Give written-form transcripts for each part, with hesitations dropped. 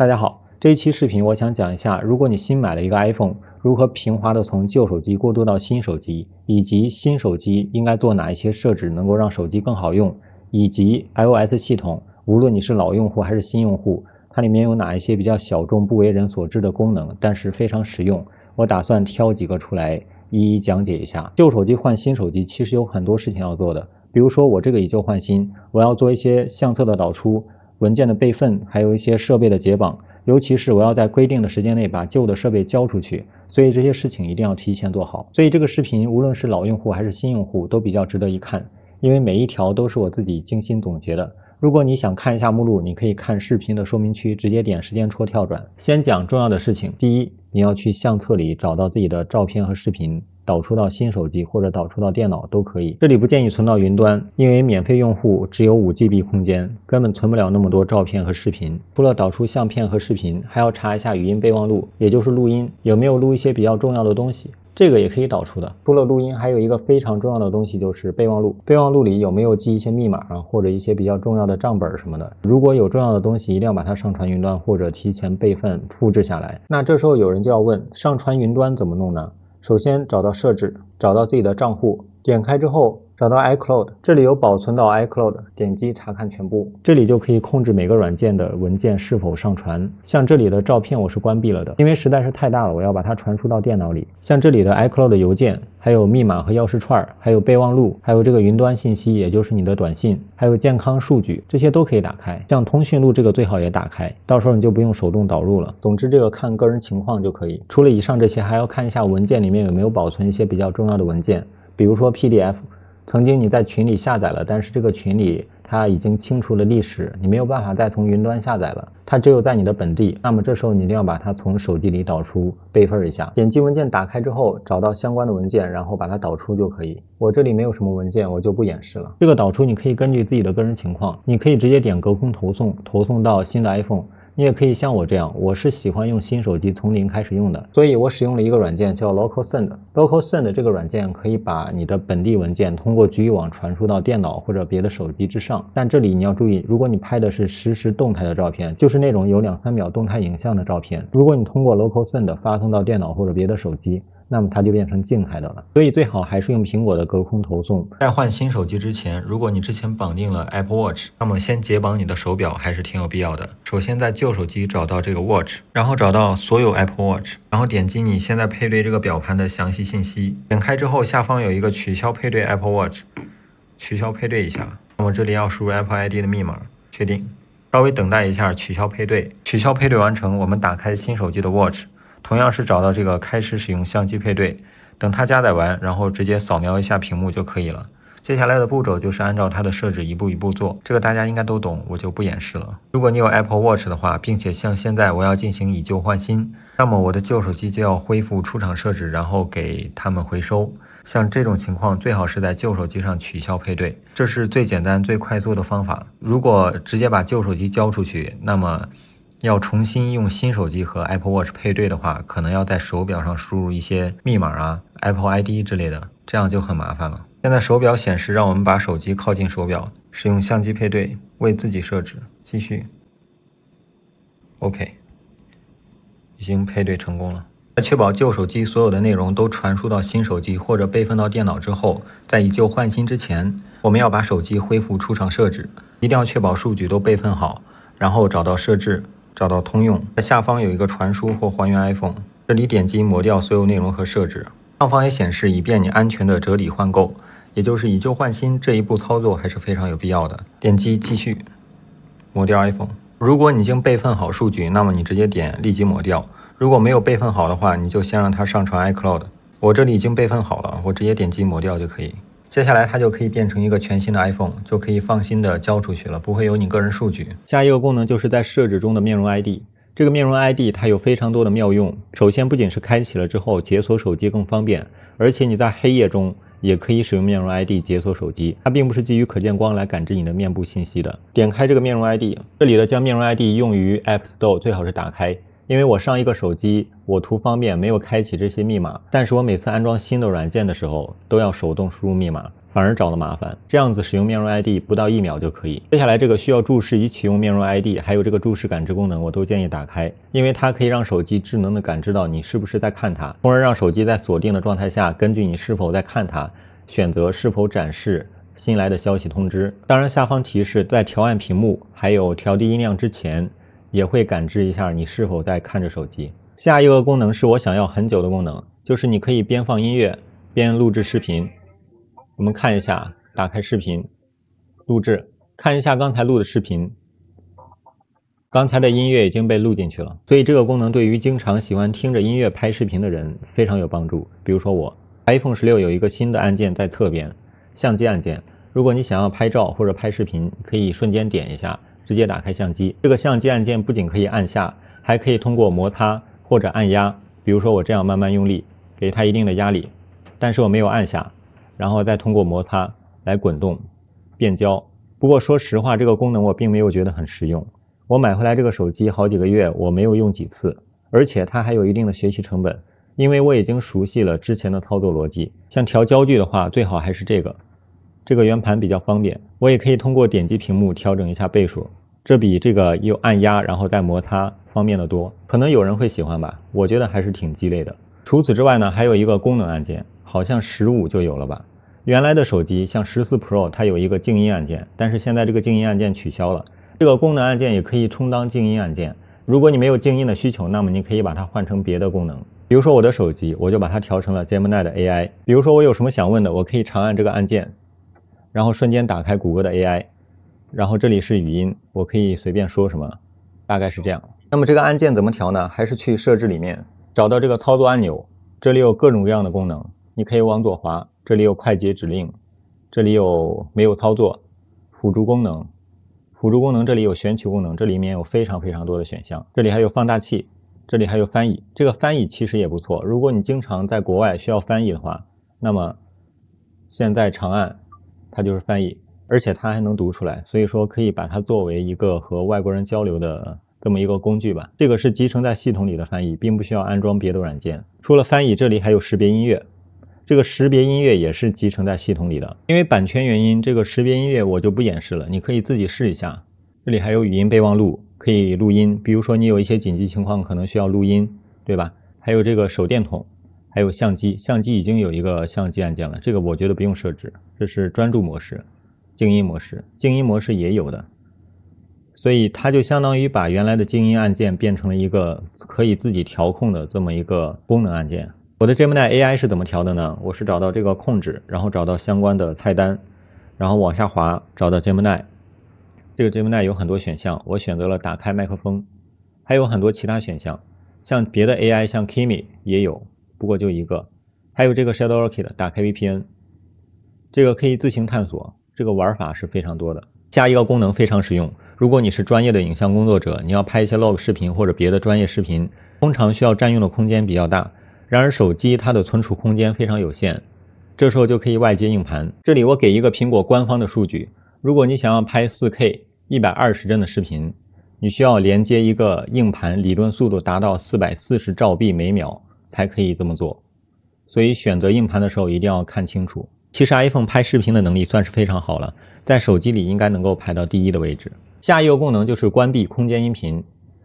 大家好，这一期视频我想讲一下，如果你新买了一个 iPhone，如何平滑的从旧手机过渡到新手机，以及新手机应该做哪一些设置能够让手机更好用，以及 iOS 系统，无论你是老用户还是新用户，它里面有哪一些比较小众不为人所知的功能，但是非常实用，我打算挑几个出来一一讲解一下。旧手机换新手机其实有很多事情要做的，比如说我这个以旧换新，我要做一些相册的导出、文件的备份，还有一些设备的解绑，尤其是我要在规定的时间内把旧的设备交出去，所以这些事情一定要提前做好。所以这个视频无论是老用户还是新用户都比较值得一看，因为每一条都是我自己精心总结的。如果你想看一下目录，你可以看视频的说明区，直接点时间戳跳转。先讲重要的事情，第一，你要去相册里找到自己的照片和视频，导出到新手机或者导出到电脑都可以。这里不建议存到云端，因为免费用户只有5GB 空间，根本存不了那么多照片和视频。除了导出相片和视频，还要查一下语音备忘录，也就是录音，有没有录一些比较重要的东西。这个也可以导出的。除了录音，还有一个非常重要的东西就是备忘录。备忘录里有没有记一些密码啊，或者一些比较重要的账本什么的？如果有重要的东西，一定要把它上传云端或者提前备份复制下来。那这时候有人就要问，上传云端怎么弄呢？首先找到设置，找到自己的账户，点开之后找到 iCloud， 这里有保存到 iCloud， 点击查看全部，这里就可以控制每个软件的文件是否上传。像这里的照片我是关闭了的，因为实在是太大了，我要把它传输到电脑里。像这里的 iCloud 的邮件，还有密码和钥匙串，还有备忘录，还有这个云端信息，也就是你的短信，还有健康数据，这些都可以打开。像通讯录这个最好也打开，到时候你就不用手动导入了。总之这个看个人情况就可以。除了以上这些，还要看一下文件里面有没有保存一些比较重要的文件，比如说 PDF。曾经你在群里下载了，但是这个群里它已经清除了历史，你没有办法再从云端下载了，它只有在你的本地。那么这时候你一定要把它从手机里导出，备份一下。点击文件打开之后，找到相关的文件，然后把它导出就可以。我这里没有什么文件，我就不演示了。这个导出你可以根据自己的个人情况，你可以直接点隔空投送，投送到新的 iPhone。你也可以像我这样，我是喜欢用新手机从零开始用的，所以我使用了一个软件叫 Local Send。Local Send 这个软件可以把你的本地文件通过局域网传输到电脑或者别的手机之上。但这里你要注意，如果你拍的是实时动态的照片，就是那种有2-3秒动态影像的照片，如果你通过 Local Send 发送到电脑或者别的手机，那么它就变成静态的了，所以最好还是用苹果的隔空投送。在换新手机之前，如果你之前绑定了 Apple Watch， 那么先解绑你的手表还是挺有必要的。首先在旧手机找到这个 Watch， 然后找到所有 Apple Watch， 然后点击你现在配对这个表盘的详细信息。点开之后，下方有一个取消配对 Apple Watch， 取消配对一下。那么这里要输入 Apple ID 的密码，确定。稍微等待一下，取消配对。取消配对完成，我们打开新手机的 Watch。同样是找到这个开始使用相机配对，等它加载完，然后直接扫描一下屏幕就可以了。接下来的步骤就是按照它的设置一步一步做，这个大家应该都懂，我就不演示了。如果你有 Apple Watch 的话，并且像现在我要进行以旧换新，那么我的旧手机就要恢复出厂设置，然后给他们回收。像这种情况最好是在旧手机上取消配对，这是最简单最快速的方法。如果直接把旧手机交出去，那么要重新用新手机和 Apple Watch 配对的话，可能要在手表上输入一些密码啊、Apple ID 之类的，这样就很麻烦了。现在手表显示让我们把手机靠近手表，使用相机配对，为自己设置，继续。OK， 已经配对成功了。在确保旧手机所有的内容都传输到新手机或者备份到电脑之后，在以旧换新之前，我们要把手机恢复出厂设置，一定要确保数据都备份好，然后找到设置。找到通用，在下方有一个传输或还原 iPhone， 这里点击抹掉所有内容和设置，上方也显示以便你安全的折抵换购，也就是以旧换新这一步操作还是非常有必要的。点击继续，抹掉 iPhone。如果你已经备份好数据，那么你直接点立即抹掉；如果没有备份好的话，你就先让它上传 iCloud。我这里已经备份好了，我直接点击抹掉就可以。接下来它就可以变成一个全新的 iPhone， 就可以放心的交出去了，不会有你个人数据。下一个功能就是在设置中的面容 ID。这个面容 ID 它有非常多的妙用。首先不仅是开启了之后解锁手机更方便，而且你在黑夜中也可以使用面容 ID 解锁手机，它并不是基于可见光来感知你的面部信息的。点开这个面容 ID， 这里的将面容 ID 用于 App Store 最好是打开，因为我上一个手机我图方便没有开启这些密码，但是我每次安装新的软件的时候都要手动输入密码，反而找了麻烦。这样子使用面容 ID 不到1秒就可以。接下来这个需要注视以启用面容 ID， 还有这个注视感知功能，我都建议打开，因为它可以让手机智能的感知到你是不是在看它，从而让手机在锁定的状态下，根据你是否在看它，选择是否展示新来的消息通知。当然下方提示在调暗屏幕还有调低音量之前，也会感知一下你是否在看着手机。下一个功能是我想要很久的功能，就是你可以边放音乐边录制视频。我们看一下，打开视频录制，看一下刚才录的视频，刚才的音乐已经被录进去了，所以这个功能对于经常喜欢听着音乐拍视频的人非常有帮助。比如说我 iPhone 16有一个新的按键在侧边，相机按键，如果你想要拍照或者拍视频，可以瞬间点一下，直接打开相机。这个相机按键不仅可以按下，还可以通过摩擦或者按压，比如说我这样慢慢用力，给它一定的压力，但是我没有按下，然后再通过摩擦来滚动变焦。不过说实话，这个功能我并没有觉得很实用。我买回来这个手机好几个月，我没有用几次，而且它还有一定的学习成本，因为我已经熟悉了之前的操作逻辑。像调焦距的话，最好还是这个圆盘比较方便，我也可以通过点击屏幕调整一下倍数，这比这个又按压然后再摩擦方便得多。可能有人会喜欢吧，我觉得还是挺鸡肋的。除此之外呢，还有一个功能按键，好像15就有了吧。原来的手机像14 Pro 它有一个静音按键，但是现在这个静音按键取消了。这个功能按键也可以充当静音按键，如果你没有静音的需求，那么你可以把它换成别的功能。比如说我的手机，我就把它调成了 Gemini 的 AI。比如说我有什么想问的，我可以长按这个按键，然后瞬间打开谷歌的 AI， 然后这里是语音，我可以随便说什么，大概是这样。那么这个按键怎么调呢？还是去设置里面找到这个操作按钮，这里有各种各样的功能，你可以往左滑，这里有快捷指令，这里有没有操作辅助功能，这里有选取功能，这里面有非常多的选项，这里还有放大器，这里还有翻译。这个翻译其实也不错，如果你经常在国外需要翻译的话，那么现在长按它就是翻译，而且它还能读出来，所以说可以把它作为一个和外国人交流的这么一个工具吧。这个是集成在系统里的翻译，并不需要安装别的软件。除了翻译，这里还有识别音乐，这个识别音乐也是集成在系统里的。因为版权原因，这个识别音乐我就不演示了，你可以自己试一下。这里还有语音备忘录，可以录音，比如说你有一些紧急情况可能需要录音，对吧？还有这个手电筒，还有相机，相机已经有一个相机按键了，这个我觉得不用设置，这是专注模式。静音模式，静音模式也有的，所以它就相当于把原来的静音按键变成了一个可以自己调控的这么一个功能按键。我的 Gemini AI 是怎么调的呢？我是找到这个控制，然后找到相关的菜单，然后往下滑，找到 Gemini。这个 Gemini 有很多选项，我选择了打开麦克风，还有很多其他选项，像别的 AI 像 Kimi 也有，不过就一个，还有这个 Shadow Orchid 打开 VPN， 这个可以自行探索，这个玩法是非常多的。下一个功能非常实用，如果你是专业的影像工作者，你要拍一些 log 视频或者别的专业视频，通常需要占用的空间比较大，然而手机它的存储空间非常有限，这时候就可以外接硬盘。这里我给一个苹果官方的数据，如果你想要拍 4K 120帧的视频，你需要连接一个硬盘，理论速度达到440兆币每秒才可以这么做，所以选择硬盘的时候一定要看清楚。其实 iPhone 拍视频的能力算是非常好了，在手机里应该能够排到第一的位置。下一个功能就是关闭空间音频，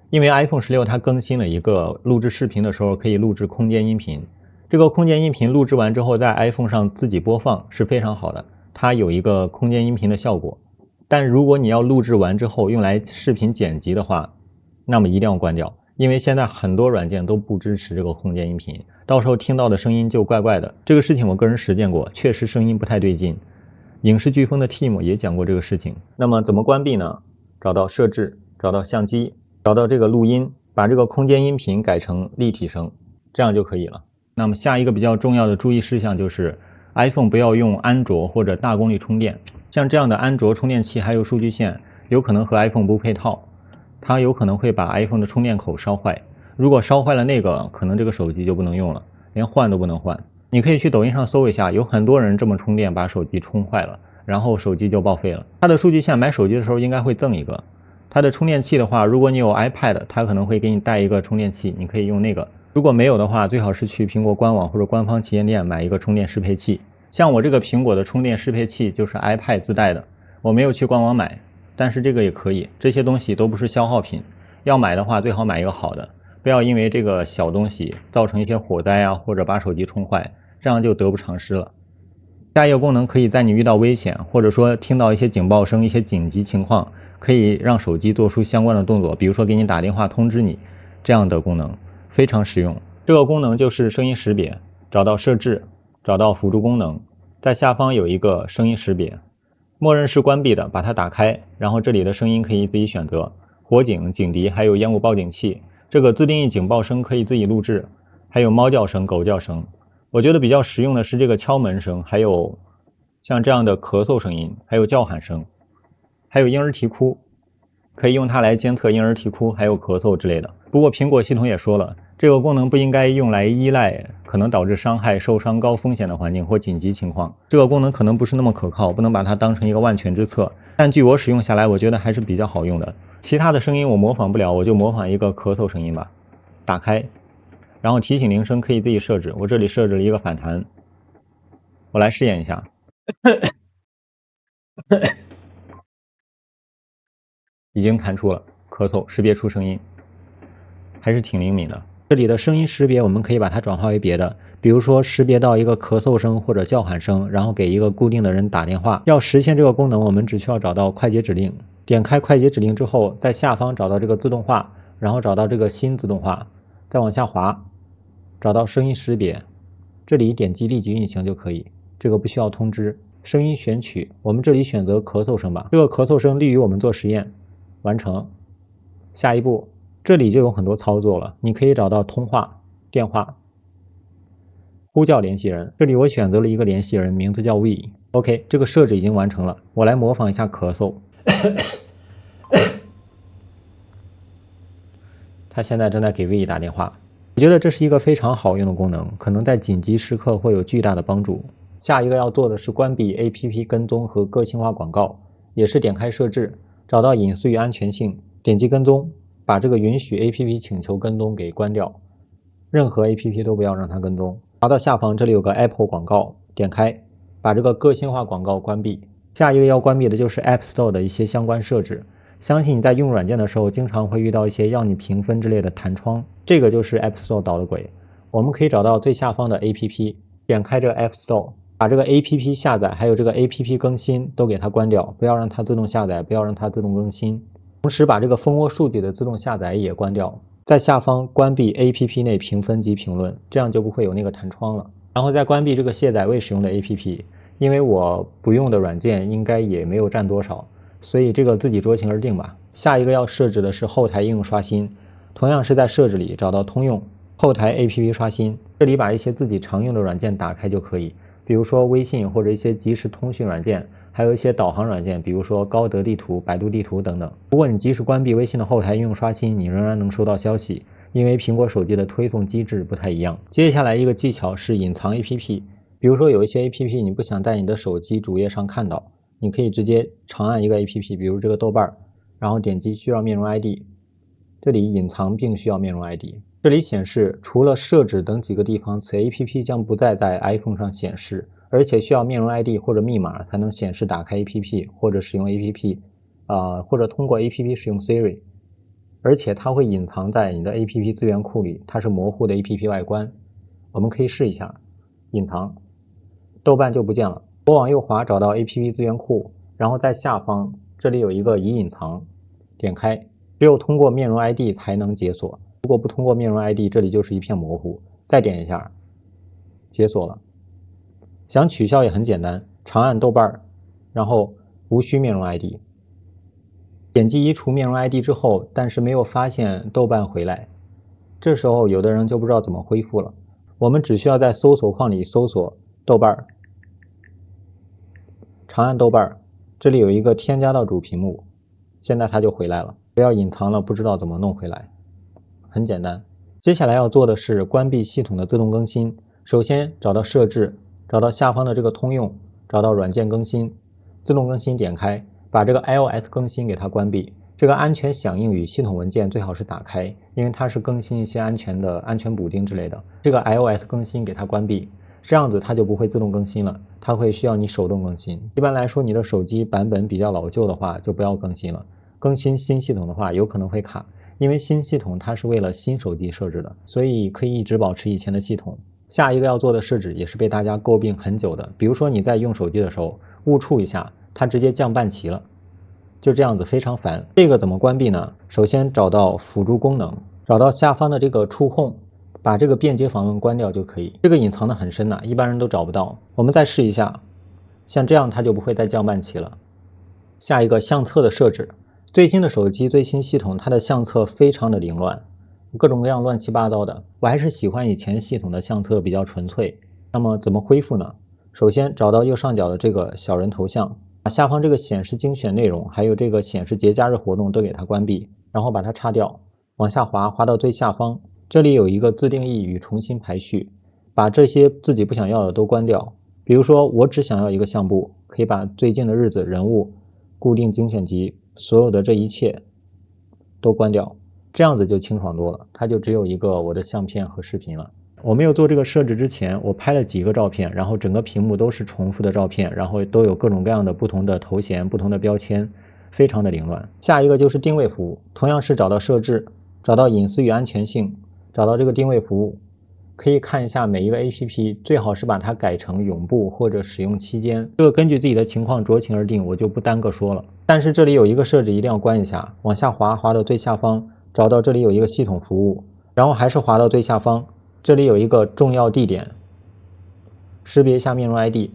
因为 iPhone 16它更新了一个录制视频的时候可以录制空间音频，这个空间音频录制完之后在 iPhone 上自己播放是非常好的，它有一个空间音频的效果。但如果你要录制完之后用来视频剪辑的话，那么一定要关掉，因为现在很多软件都不支持这个空间音频，到时候听到的声音就怪怪的。这个事情我个人实践过，确实声音不太对劲。影视飓风的 Tim 也讲过这个事情。那么怎么关闭呢？找到设置，找到相机，找到这个录音，把这个空间音频改成立体声，这样就可以了。那么下一个比较重要的注意事项就是 iPhone 不要用安卓或者大功率充电，像这样的安卓充电器还有数据线有可能和 iPhone 不配套，它有可能会把 iPhone 的充电口烧坏，如果烧坏了那个，可能这个手机就不能用了，连换都不能换。你可以去抖音上搜一下，有很多人这么充电把手机充坏了，然后手机就报废了。它的数据线买手机的时候应该会赠一个，它的充电器的话，如果你有 iPad， 它可能会给你带一个充电器，你可以用那个。如果没有的话，最好是去苹果官网或者官方旗舰店买一个充电适配器。像我这个苹果的充电适配器就是 iPad 自带的，我没有去官网买，但是这个也可以。这些东西都不是消耗品，要买的话最好买一个好的，不要因为这个小东西造成一些火灾啊，或者把手机冲坏，这样就得不偿失了。下一个功能可以在你遇到危险，或者说听到一些警报声、一些紧急情况，可以让手机做出相关的动作，比如说给你打电话通知你，这样的功能非常实用。这个功能就是声音识别，找到设置，找到辅助功能，在下方有一个声音识别，默认是关闭的，把它打开，然后这里的声音可以自己选择，火警、警笛还有烟雾报警器，这个自定义警报声可以自己录制，还有猫叫声、狗叫声。我觉得比较实用的是这个敲门声，还有像这样的咳嗽声音，还有叫喊声，还有婴儿啼哭，可以用它来监测婴儿啼哭还有咳嗽之类的。不过苹果系统也说了，这个功能不应该用来依赖可能导致伤害、受伤高风险的环境或紧急情况，这个功能可能不是那么可靠，不能把它当成一个万全之策。但据我使用下来，我觉得还是比较好用的。其他的声音我模仿不了，我就模仿一个咳嗽声音吧。打开，然后提醒铃声可以自己设置，我这里设置了一个反弹，我来试验一下。已经弹出了咳嗽，识别出声音，还是挺灵敏的。这里的声音识别我们可以把它转化为别的，比如说识别到一个咳嗽声或者叫喊声，然后给一个固定的人打电话。要实现这个功能，我们只需要找到快捷指令，点开快捷指令之后，在下方找到这个自动化，然后找到这个新自动化，再往下滑，找到声音识别，这里点击立即运行就可以，这个不需要通知。声音选取，我们这里选择咳嗽声吧，这个咳嗽声利于我们做实验。完成，下一步，这里就有很多操作了，你可以找到通话、电话、呼叫联系人，这里我选择了一个联系人，名字叫 We。OK， 这个设置已经完成了，我来模仿一下咳嗽。他现在正在给 We 打电话，我觉得这是一个非常好用的功能，可能在紧急时刻会有巨大的帮助。下一个要做的是关闭 APP 跟踪和个性化广告，也是点开设置，找到隐私与安全性，点击跟踪，把这个允许 APP 请求跟踪给关掉，任何 APP 都不要让它跟踪。滑到下方，这里有个 Apple 广告，点开，把这个个性化广告关闭。下一个要关闭的就是 App Store 的一些相关设置。相信你在用软件的时候，经常会遇到一些要你评分之类的弹窗，这个就是 App Store 捣的鬼。我们可以找到最下方的 APP， 点开这个 App Store， 把这个 APP 下载还有这个 APP 更新都给它关掉，不要让它自动下载，不要让它自动更新。同时把这个蜂窝数据的自动下载也关掉，在下方关闭 APP 内评分及评论，这样就不会有那个弹窗了。然后再关闭这个卸载未使用的 APP， 因为我不用的软件应该也没有占多少，所以这个自己酌情而定吧。下一个要设置的是后台应用刷新，同样是在设置里找到通用后台 APP 刷新，这里把一些自己常用的软件打开就可以，比如说微信或者一些即时通讯软件，还有一些导航软件，比如说高德地图、百度地图等等。如果你即使关闭微信的后台应用刷新，你仍然能收到消息，因为苹果手机的推送机制不太一样。接下来一个技巧是隐藏 APP， 比如说有一些 APP 你不想在你的手机主页上看到，你可以直接长按一个 APP， 比如这个豆瓣，然后点击需要面容 ID， 这里隐藏并需要面容 ID。这里显示除了设置等几个地方，此 APP 将不再在 iPhone 上显示，而且需要面容 ID 或者密码才能显示打开 APP 或者使用 APP，或者通过 APP 使用 Siri， 而且它会隐藏在你的 APP 资源库里，它是模糊的 APP 外观。我们可以试一下，隐藏，豆瓣就不见了。我往右滑找到 APP 资源库，然后在下方这里有一个已隐藏，点开，只有通过面容 ID 才能解锁。如果不通过面容 ID， 这里就是一片模糊。再点一下，解锁了。想取消也很简单，长按豆瓣，然后无需面容 ID， 点击移除面容 ID 之后，但是没有发现豆瓣回来，这时候有的人就不知道怎么恢复了。我们只需要在搜索框里搜索豆瓣，长按豆瓣，这里有一个添加到主屏幕，现在它就回来了。不要隐藏了，不知道怎么弄回来。很简单，接下来要做的是关闭系统的自动更新。首先找到设置，找到下方的这个通用，找到软件更新，自动更新点开，把这个 iOS 更新给它关闭，这个安全响应与系统文件最好是打开，因为它是更新一些安全补丁之类的。这个 iOS 更新给它关闭，这样子它就不会自动更新了，它会需要你手动更新。一般来说，你的手机版本比较老旧的话，就不要更新了。更新新系统的话，有可能会卡，因为新系统它是为了新手机设置的，所以可以一直保持以前的系统。下一个要做的设置也是被大家诟病很久的，比如说你在用手机的时候误触一下，它直接降半旗了。就这样子非常烦。这个怎么关闭呢？首先找到辅助功能，找到下方的这个触控，把这个便捷访问关掉就可以。这个隐藏的很深一般人都找不到。我们再试一下，像这样它就不会再降半旗了。下一个相册的设置，最新的手机最新系统它的相册非常的凌乱，各种各样乱七八糟的。我还是喜欢以前系统的相册比较纯粹。那么怎么恢复呢？首先找到右上角的这个小人头像。把下方这个显示精选内容，还有这个显示节假日活动都给它关闭，然后把它擦掉。往下滑，滑到最下方，这里有一个自定义与重新排序，把这些自己不想要的都关掉。比如说，我只想要一个相簿，可以把最近的日子、人物、固定精选集，所有的这一切都关掉，这样子就清爽多了，它就只有一个我的相片和视频了。我没有做这个设置之前，我拍了几个照片，然后整个屏幕都是重复的照片，然后都有各种各样的不同的头衔、不同的标签，非常的凌乱。下一个就是定位服务，同样是找到设置，找到隐私与安全性，找到这个定位服务，可以看一下每一个 APP， 最好是把它改成永不或者使用期间，这个根据自己的情况酌情而定，我就不单个说了。但是这里有一个设置一定要关一下，往下滑，滑到最下方，找到这里有一个系统服务，然后还是滑到最下方。这里有一个重要地点，识别一下面容 ID，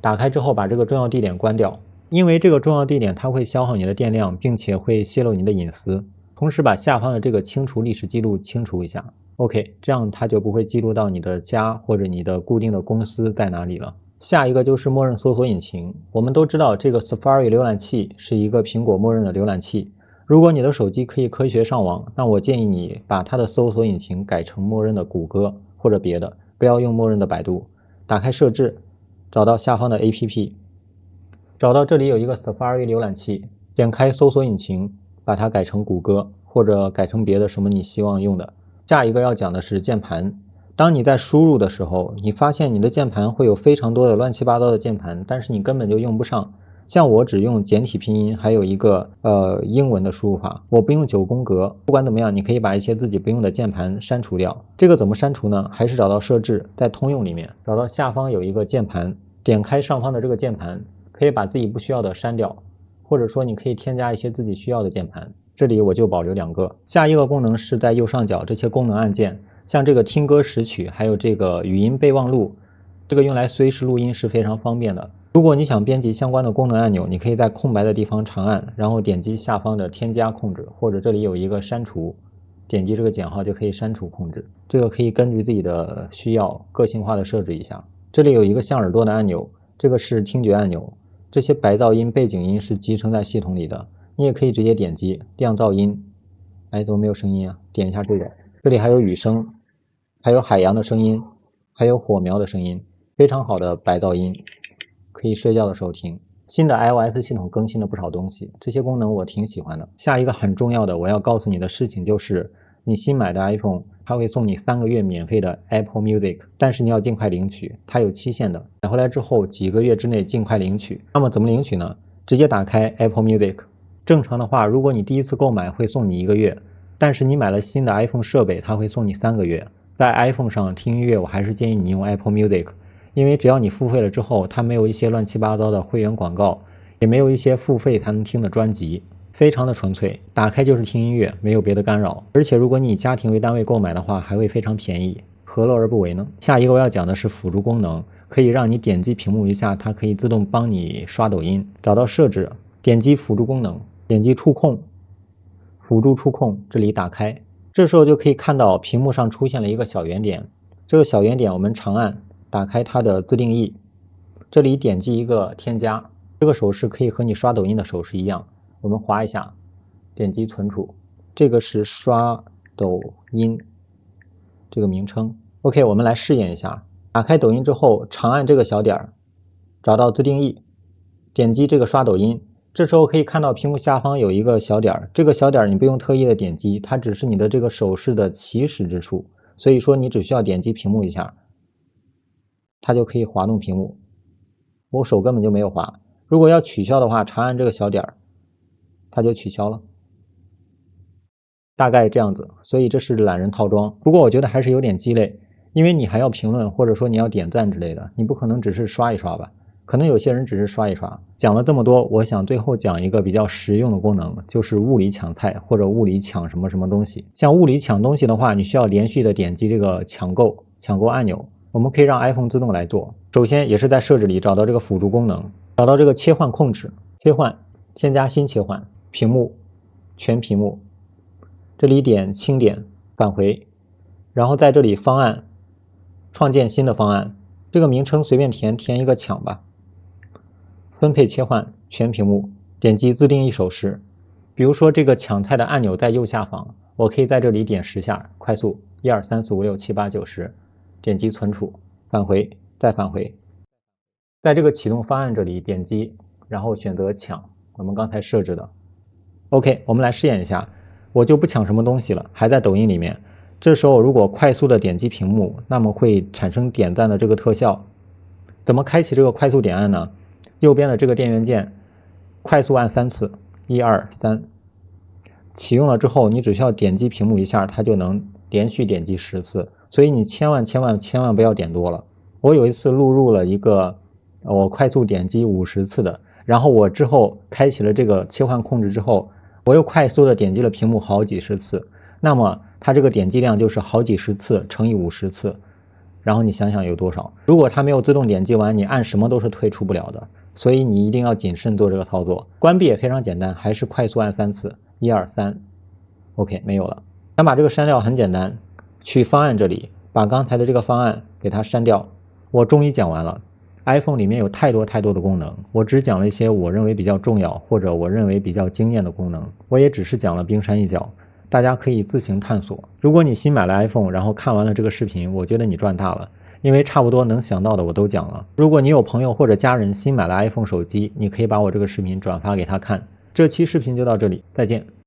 打开之后把这个重要地点关掉，因为这个重要地点它会消耗你的电量，并且会泄露你的隐私。同时把下方的这个清除历史记录清除一下 ，OK， 这样它就不会记录到你的家或者你的固定的公司在哪里了。下一个就是默认搜索引擎，我们都知道这个 Safari 浏览器是一个苹果默认的浏览器。如果你的手机可以科学上网，那我建议你把它的搜索引擎改成默认的谷歌或者别的，不要用默认的百度。打开设置，找到下方的 APP， 找到这里有一个 Safari 浏览器，点开搜索引擎，把它改成谷歌或者改成别的什么你希望用的。下一个要讲的是键盘。当你在输入的时候，你发现你的键盘会有非常多的乱七八糟的键盘，但是你根本就用不上。像我只用简体拼音，还有一个英文的输入法，我不用9宫格。不管怎么样，你可以把一些自己不用的键盘删除掉。这个怎么删除呢？还是找到设置，在通用里面找到下方有一个键盘，点开上方的这个键盘，可以把自己不需要的删掉，或者说你可以添加一些自己需要的键盘。这里我就保留2个。下一个功能是在右上角这些功能按键，像这个听歌识曲，还有这个语音备忘录，这个用来随时录音是非常方便的。如果你想编辑相关的功能按钮，你可以在空白的地方长按，然后点击下方的添加控制，或者这里有一个删除，点击这个减号就可以删除控制。这个可以根据自己的需要个性化的设置一下。这里有一个像耳朵的按钮，这个是听觉按钮，这些白噪音、背景音是集成在系统里的，你也可以直接点击亮噪音。哎，怎么没有声音啊？点一下这个，这里还有雨声，还有海洋的声音，还有火苗的声音，非常好的白噪音。可以睡觉的时候听。新的 iOS 系统更新了不少东西，这些功能我挺喜欢的。下一个很重要的我要告诉你的事情就是，你新买的 iPhone 它会送你3个月免费的 Apple Music， 但是你要尽快领取，它有期限的。买回来之后几个月之内尽快领取。那么怎么领取呢？直接打开 Apple Music。正常的话，如果你第一次购买会送你1个月，但是你买了新的 iPhone 设备，它会送你3个月。在 iPhone 上听音乐，我还是建议你用 Apple Music。因为只要你付费了之后，它没有一些乱七八糟的会员广告，也没有一些付费才能听的专辑，非常的纯粹，打开就是听音乐，没有别的干扰。而且如果你以家庭为单位购买的话，还会非常便宜，何乐而不为呢？下一个我要讲的是辅助功能，可以让你点击屏幕一下，它可以自动帮你刷抖音。找到设置，点击辅助功能，点击触控，辅助触控，这里打开，这时候就可以看到屏幕上出现了一个小圆点，这个小圆点我们长按打开它的自定义，这里点击一个添加，这个手势可以和你刷抖音的手势一样，我们滑一下，点击存储，这个是刷抖音这个名称。OK， 我们来试验一下，打开抖音之后，长按这个小点儿，找到自定义，点击这个刷抖音，这时候可以看到屏幕下方有一个小点儿，这个小点儿你不用特意的点击，它只是你的这个手势的起始之处，所以说你只需要点击屏幕一下，它就可以滑动屏幕。我手根本就没有滑，如果要取消的话，长按这个小点儿，它就取消了。大概这样子，所以这是懒人套装。不过我觉得还是有点鸡肋，因为你还要评论，或者说你要点赞之类的，你不可能只是刷一刷吧？可能有些人只是刷一刷。讲了这么多，我想最后讲一个比较实用的功能，就是物理抢菜或者物理抢什么什么东西。像物理抢东西的话，你需要连续的点击这个抢购按钮。我们可以让 iPhone 自动来做。首先也是在设置里找到这个辅助功能，找到这个切换控制，切换，添加新切换，屏幕，全屏幕。这里点轻点返回，然后在这里方案创建新的方案，这个名称随便填一个抢吧。分配切换全屏幕，点击自定义手势，比如说这个抢菜的按钮在右下方，我可以在这里点10下，快速1、2、3、4、5、6、7、8、9、10，点击存储，返回，再返回，在这个启动方案这里点击，然后选择抢，我们刚才设置的。OK， 我们来试验一下。我就不抢什么东西了，还在抖音里面。这时候如果快速的点击屏幕，那么会产生点赞的这个特效。怎么开启这个快速点按呢？右边的这个电源键，快速按3次，1、2、3。启用了之后，你只需要点击屏幕一下，它就能连续点击10次。所以你千万不要点多了。我有一次录入了一个我快速点击50次的，然后我之后开启了这个切换控制之后，我又快速的点击了屏幕好几十次，那么它这个点击量就是好几十次乘以50次，然后你想想有多少？如果它没有自动点击完，你按什么都是退出不了的，所以你一定要谨慎做这个操作。关闭也非常简单，还是快速按3次，1、2、3 ，OK， 没有了。想把这个删掉很简单，去方案这里，把刚才的这个方案给它删掉。我终于讲完了。iPhone 里面有太多的功能，我只讲了一些我认为比较重要或者我认为比较惊艳的功能，我也只是讲了冰山一角，大家可以自行探索。如果你新买了 iPhone， 然后看完了这个视频，我觉得你赚大了，因为差不多能想到的我都讲了。如果你有朋友或者家人新买了 iPhone 手机，你可以把我这个视频转发给他看。这期视频就到这里，再见。